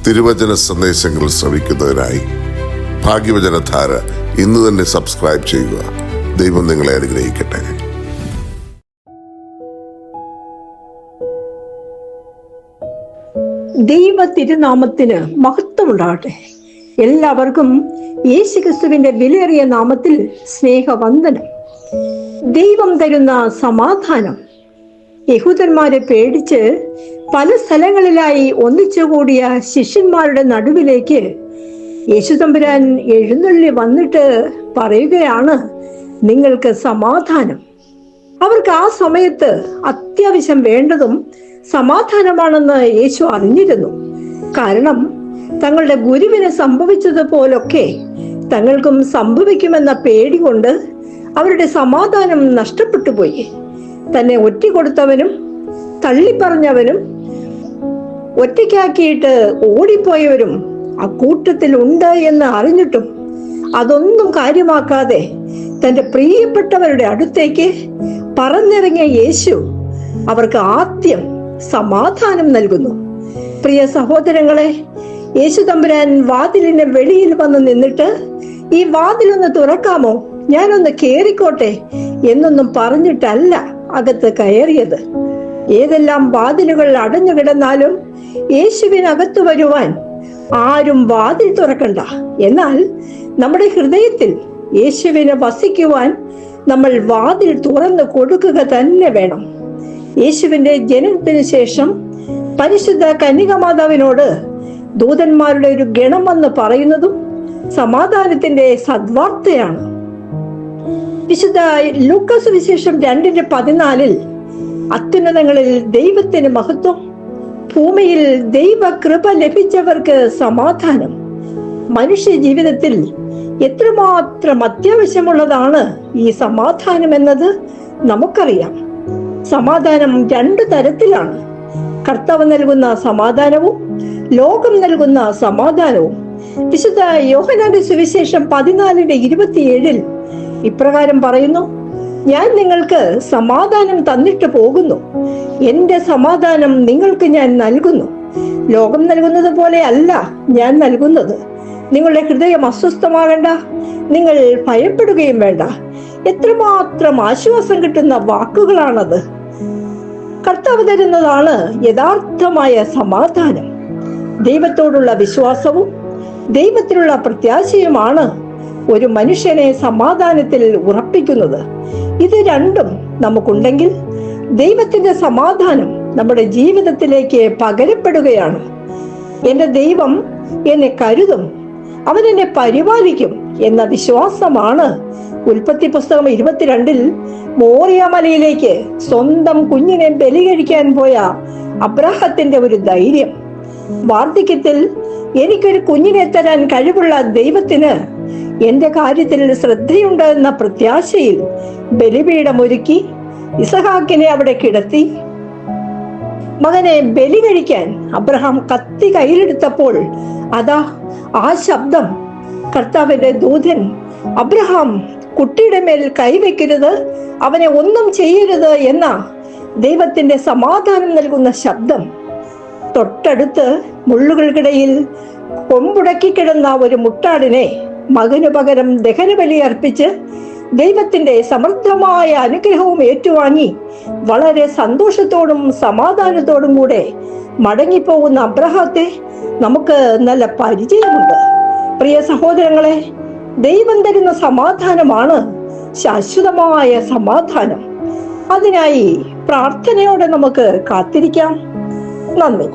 തിരുവചന സന്ദേശങ്ങൾ ശ്രവിക്കുന്നതിനായി ഭാഗ്യവചനധാര ഇന്ന് തന്നെ സബ്സ്ക്രൈബ് ചെയ്യുക. ദൈവം നിങ്ങളെ അനുഗ്രഹിക്കട്ടെ. ദൈവ തിരുനാമത്തിന് മഹത്വമുണ്ടാകട്ടെ. എല്ലാവർക്കും യേശുക്രിസ്തുവിന്റെ വിലയേറിയ നാമത്തിൽ സ്നേഹവന്ദനം. ദൈവം തരുന്ന സമാധാനം. യഹൂദന്മാരെ പേടിച്ച് പല സ്ഥലങ്ങളിലായി ഒന്നിച്ചുകൂടിയ ശിഷ്യന്മാരുടെ നടുവിലേക്ക് യേശുതമ്പുരാൻ എഴുന്നള്ളി വന്നിട്ട് പറയുകയാണ്, നിങ്ങൾക്ക് സമാധാനം. അവർക്ക് ആ സമയത്ത് അത്യാവശ്യം വേണ്ടതും സമാധാനമാണെന്ന് യേശു അറിഞ്ഞിരുന്നു. കാരണം തങ്ങളുടെ ഗുരുവിന് സംഭവിച്ചതുപോലൊക്കെ തങ്ങൾക്കും സംഭവിക്കുമെന്ന പേടി കൊണ്ട് അവരുടെ സമാധാനം നഷ്ടപ്പെട്ടു പോയി. തന്നെ ഒറ്റിക്കൊടുത്തവനും തള്ളിപ്പറഞ്ഞവനും ഒറ്റയ്ക്കാക്കിയിട്ട് ഓടിപ്പോയവരും ആ കൂട്ടത്തിൽ ഉണ്ട് എന്ന് അറിഞ്ഞിട്ടും അതൊന്നും കാര്യമാക്കാതെ തന്റെ പ്രിയപ്പെട്ടവരുടെ അടുത്തേക്ക് പറന്നിറങ്ങിയ യേശു അവർക്ക് ആദ്യം സമാധാനം നൽകുന്നു. പ്രിയ സഹോദരങ്ങളെ, യേശു തമ്പുരാൻ വാതിലിന് വെളിയിൽ വന്ന് നിന്നിട്ട്, ഈ വാതിലൊന്ന് തുറക്കാമോ, ഞാനൊന്ന് കേറിക്കോട്ടെ എന്നൊന്നും പറഞ്ഞിട്ടല്ല അകത്ത് കയറിയത്. ഏതെല്ലാം വാതിലുകൾ അടഞ്ഞു കിടന്നാലും യേശുവിനകത്ത് വരുവാൻ ആരും വാതിൽ തുറക്കണ്ട. എന്നാൽ നമ്മുടെ ഹൃദയത്തിൽ യേശുവിനെ വസിക്കുവാൻ നമ്മൾ വാതിൽ തുറന്നു കൊടുക്കുക തന്നെ വേണം. യേശുവിന്റെ ജനനത്തിന് ശേഷം പരിശുദ്ധ കന്യകാമാതാവിനോട് ദൂതന്മാരുടെ ഒരു ഗണം എന്ന് പറയുന്നതും സമാധാനത്തിന്റെ സദ്വാർത്തയാണ്. വിശുദ്ധ ലൂക്കാസ് വിശേഷം 2:14 അത്യുന്നതങ്ങളിൽ ദൈവത്തിന് മഹത്വം, ഭൂമിയിൽ ദൈവകൃപ ലഭിച്ചവർക്ക് സമാധാനം. മനുഷ്യ ജീവിതത്തിൽ എത്രമാത്രം അത്യാവശ്യമുള്ളതാണ് ഈ സമാധാനം എന്നത് നമുക്കറിയാം. സമാധാനം 2 തരത്തിലാണ്. കർത്താവ് നൽകുന്ന സമാധാനവും ലോകം നൽകുന്ന സമാധാനവും. വിശുദ്ധ യോഹന്നാന്റെ സുവിശേഷം 14:27 ഇപ്രകാരം പറയുന്നു, ഞാൻ നിങ്ങൾക്ക് സമാധാനം തന്നിട്ട് പോകുന്നു, എന്റെ സമാധാനം നിങ്ങൾക്ക് ഞാൻ നൽകുന്നു. ലോകം നൽകുന്നത് പോലെ അല്ല ഞാൻ നൽകുന്നത്. നിങ്ങളുടെ ഹൃദയം അസ്വസ്ഥമാകണ്ട, നിങ്ങൾ ഭയപ്പെടുകയും വേണ്ട. എത്രമാത്രം ആശ്വാസം കിട്ടുന്ന വാക്കുകളാണത്. കർത്താവ് തരുന്നതാണ് യഥാർത്ഥമായ സമാധാനം. ദൈവത്തോടുള്ള വിശ്വാസവും ദൈവത്തിലുള്ള പ്രത്യാശയുമാണ് ഒരു മനുഷ്യനെ സമാധാനത്തിൽ ഉറപ്പിക്കുന്നത്. ഇത് രണ്ടും നമുക്കുണ്ടെങ്കിൽ ദൈവത്തിന്റെ സമാധാനം നമ്മുടെ ജീവിതത്തിലേക്ക് പകരപ്പെടുകയാണ്. എന്റെ ദൈവം എന്നെ കരുതും, അവൻ എന്നെ പരിപാലിക്കും എന്ന വിശ്വാസമാണ് ഉൽപ്പത്തി പുസ്തകം 22 മോറിയ മലയിലേക്ക് സ്വന്തം കുഞ്ഞിനെ ബലി കഴിക്കാൻ പോയ അബ്രാഹത്തിന്റെ ഒരു ധൈര്യം. വാർദ്ധക്യത്തിൽ എനിക്കൊരു കുഞ്ഞിനെ തരാൻ കഴിവുള്ള ദൈവത്തിന് എന്റെ കാര്യത്തിൽ ശ്രദ്ധയുണ്ട് എന്ന പ്രത്യാശയിൽ ബലിപീഠമൊരുക്കി ഇസഹാക്കിനെ അവിടെ കിടത്തി. മകനെ ബലി കഴിക്കാൻ അബ്രഹാം കത്തി കയ്യിലെടുത്തപ്പോൾ അതാ ആ ശബ്ദം. കർത്താവിന്റെ ദൂതൻ, അബ്രഹാം കുട്ടിയുടെ മേൽ കൈവയ്ക്കരുത്, അവനെ ഒന്നും ചെയ്യരുത് എന്ന ദൈവത്തിന്റെ സമാധാനം നൽകുന്ന ശബ്ദം. തൊട്ടടുത്ത് മുള്ളുകൾക്കിടയിൽ കൊമ്പുടക്കി കിടന്ന ഒരു മുട്ടാടിനെ മകനു പകരം ദഹനബലി അർപ്പിച്ച് ദൈവത്തിന്റെ സമൃദ്ധമായ അനുഗ്രഹവും ഏറ്റുവാങ്ങി വളരെ സന്തോഷത്തോടും സമാധാനത്തോടും കൂടെ മടങ്ങിപ്പോകുന്ന അബ്രഹാത്തെ നമുക്ക് നല്ല പരിചയമുണ്ട്. പ്രിയ സഹോദരങ്ങളെ, ദൈവം തരുന്ന സമാധാനമാണ് ശാശ്വതമായ സമാധാനം. അതിനായി പ്രാർത്ഥനയോടെ നമുക്ക് കാത്തിരിക്കാം. നന്ദി.